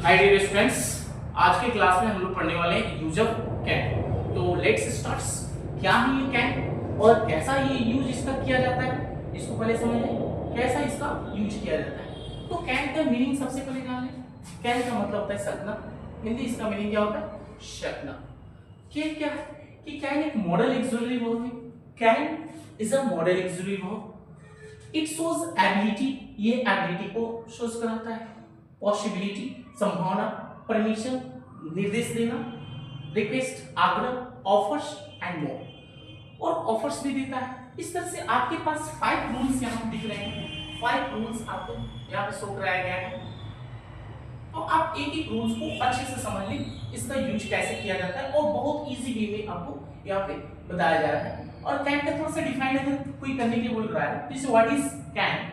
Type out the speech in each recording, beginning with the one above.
Hi dear students, आज के class में हम लोग पढ़ने वाले हैं यूज ऑफ कैन। तो लेट्स स्टार्ट्स। क्या है ये कैन और कैसा ये यूज इसका किया जाता है, इसको पहले समझ लें कैसा इसका यूज किया जाता है। तो कैन का मीनिंग सबसे पहले जान लें। कैन का मतलब होता है सकना। हिंदी इसका मीनिंग क्या होता है? शकना। क्या है कि कैन एक मॉडल एक्सिलरी वर्ब है। Can is a model axillary verb. It shows ability, ये एबिलिटी को शोज कराता है। पॉसिबिलिटी, संभावना, परमिशन, निर्देश देना, रिक्वेस्ट, आग्रह, ऑफर्स एंड मोर। और ऑफर्स भी देता है। इस तरह से आपके पास 5 रूल्स यहाँ दिख रहे हैं। 5 रूल्स आपको यहाँ पे शो कराया गया है। तो आप एक एक रूल्स को अच्छे से समझ लें, इसका यूज कैसे किया जाता है और बहुत इजी वे में आपको यहाँ पे बताया जा रहा है। और कैन का थोड़ा सा डिफाइन अगर कोई करने के लिए बोल रहा है, दिस व्हाट इज कैन।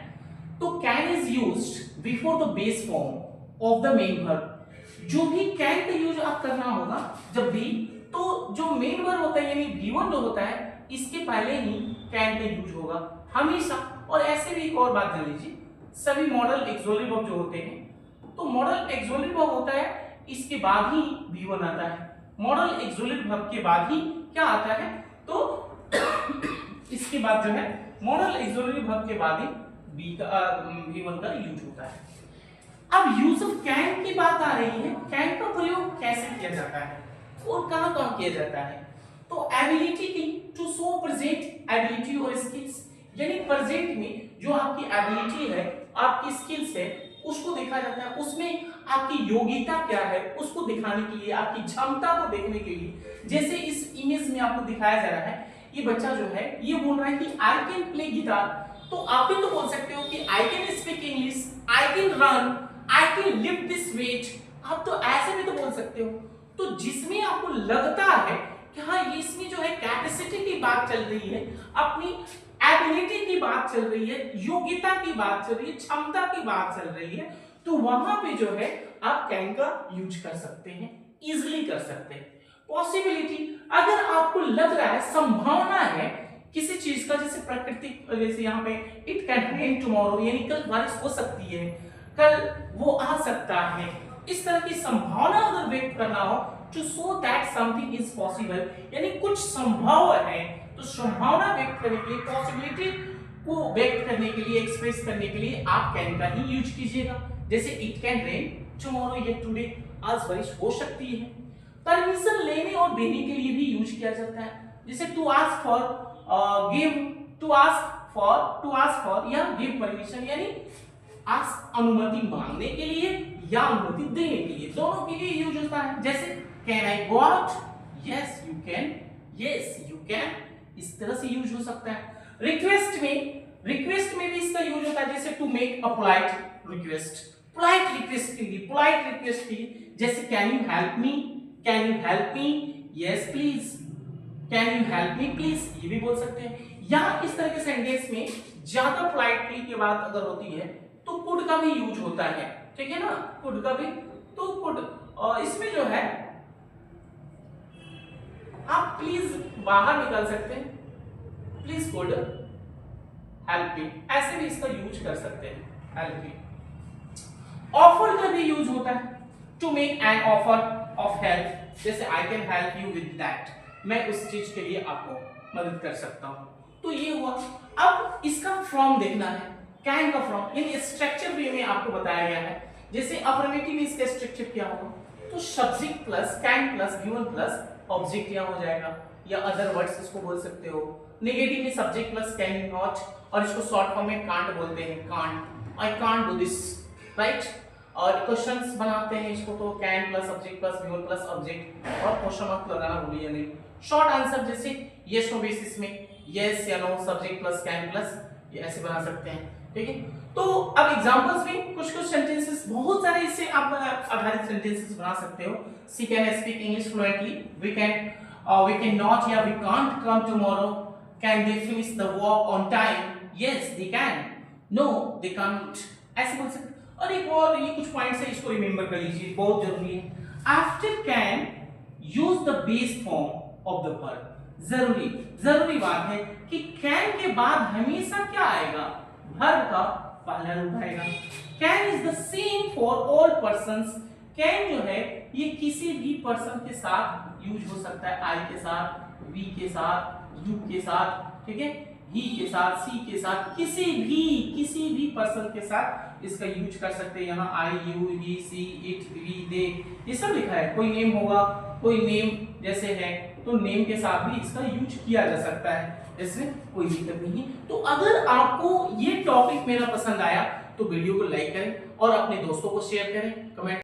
तो can is used before the base form of the main verb. जो भी कैन का यूज आप करना होगा जब भी, तो जो मेन वर्ब होता है यानी V1 जो होता है, इसके पहले ही कैन का यूज होगा हमेशा। और ऐसे भी एक और बात जान लीजिए, सभी मॉडल एक्सोलरी वर्ब जो होते हैं, तो मॉडल एक्सोलरी वर्ब होता है, इसके बाद ही V1 आता है। मॉडल एक्सोलरी वर्ब के बाद ही क्या आता है? तो इसके बाद जो है मॉडल एक्सोलरी वर्ब के बाद ही V1 का यूज होता है। अब यूज ऑफ कैन की बात आ रही है। कैन का प्रयोग कैसे किया जाता है और कहां-कहां किया जाता है? तो एबिलिटी की टू शो प्रेजेंट एबिलिटी और स्किल्स, यानी प्रेजेंट में जो आपकी एबिलिटी है, आपकी स्किल्स है, उसको देखा जाता है। उसमें आपकी योग्यता क्या है उसको दिखाने के लिए, आपकी क्षमता को देखने के लिए। जैसे इस इमेज में आपको दिखाया जा रहा है, ये बच्चा जो है ये बोल रहा है कि आई कैन प्ले गिटार। तो आप भी तो बोल सकते हो कि I can speak English, I can run, I can lift this weight. आप तो ऐसे भी तो बोल सकते हो। तो जिसमें आपको लगता है कि हाँ इसमें जो है कैपेसिटी की बात चल रही है, अपनी एबिलिटी की बात चल रही है, योग्यता की बात चल रही है, क्षमता की बात चल रही है, तो वहां पे जो है आप कैन का यूज कर सकते हैं, इजिली कर सकते हैं। पॉसिबिलिटी, अगर आपको लग रहा है, संभावना है किसी चीज का, जैसे प्राकृतिक, जैसे यहाँ पे इट कैन रेन टुमारो, यानी कल बारिश हो सकती है, कल वो आ सकता है, इस तरह की संभावना अगर व्यक्त करना हो, to show that something is possible, यानी कुछ संभव है, तो संभावना व्यक्त करने के लिए, पॉसिबिलिटी को व्यक्त करने के लिए, एक्सप्रेस करने के लिए आप कैन का ही यूज कीजिएगा। जैसे इट कैन रेन टुमारो, या टुडे, आज बारिश हो सकती है। परमिशन लेने और देने के लिए भी यूज किया जाता है। जैसे to ask for, give, to ask for या गिव परमिशन, यानी आस्क अनुमति मांगने के लिए या अनुमति देने के लिए, दोनों के लिए यूज होता है। जैसे can I go out, yes you can, yes you can, इस तरह से यूज हो सकता है। रिक्वेस्ट में भी इसका यूज होता है। जैसे to make a polite request, polite request के लिए, जैसे can you help me, can you help me, yes please, can you help me please, ये भी बोल सकते हैं। या इस तरह के सेंटेंस में ज्यादा पोलाइटली की बात अगर होती है तो कुड का भी यूज होता है, ठीक है ना, कुड का भी। तो कुड, और इसमें जो है आप प्लीज बाहर निकाल सकते हैं, प्लीज कुड हेल्प मी, ऐसे भी इसका यूज कर सकते हैं, हेल्प मी। ऑफर का भी यूज होता है, to make an offer of help, जैसे I can help you with that, मैं उस चीज के लिए आपको मदद कर सकता हूं। तो ये हुआ। अब इसका फ्रॉम देखना है, कैन का फ्रॉम, यानी स्ट्रक्चर वे में आपको बताया गया है। जैसे अफर्मेटिव में इसका स्ट्रक्चर क्या होगा, तो subject plus can plus given plus object यहां हो जाएगा, या अदर वर्ड्स इसको बोल सकते हो। नेगेटिव में सब्जेक्ट प्लस कैन नॉट, और इसको शॉर्ट फॉर्म में कांट बोलते हैं, can't, I can't do this, right. और क्वेश्चंस बनाते हैं इसको, तो can plus subject plus given plus object, और क्वेश्चन मार्क लगाना भूलिए नहीं। शॉर्ट आंसर जैसे यस नो बेसिस में यस या no, subject plus can plus, ये ऐसे बना सकते हैं, ठीक है। तो अब एग्जांपल्स में कुछ सेंटेंसेस, बहुत सारे इससे आप आधारित सेंटेंसेस बना सकते हो। She can speak English fluently, we can not या we can't come tomorrow, can they finish the work on time, yes they can, no they can't, ऐसे बोल सकते। और एक और ये कुछ पॉइंट्स है, इसको रिमेंबर कर लीजिए, बहुत जरूरी है। After can use the base form of the verb, जरूरी बात है कि कैन के बाद हमेशा क्या आएगा, वर्ब का पहला रूप आएगा। Can is the same for all persons can जो है ये किसी भी पर्सन के साथ यूज हो सकता है, आई के साथ, वी के साथ, यू के साथ, ठीक है, ही के साथ, सी के साथ, किसी भी पर्सन के साथ इसका यूज कर सकते हैं। यहाँ I, you, he, she, it, we, they ये सब लिखा है। कोई नेम होगा, कोई नेम जैसे है तो नेम के साथ भी इसका यूज किया जा सकता है, इसमें कोई दिक्कत नहीं है। तो अगर आपको ये टॉपिक मेरा पसंद आया तो वीडियो को लाइक करें और अपने दोस्तों को शेयर करें, कमेंट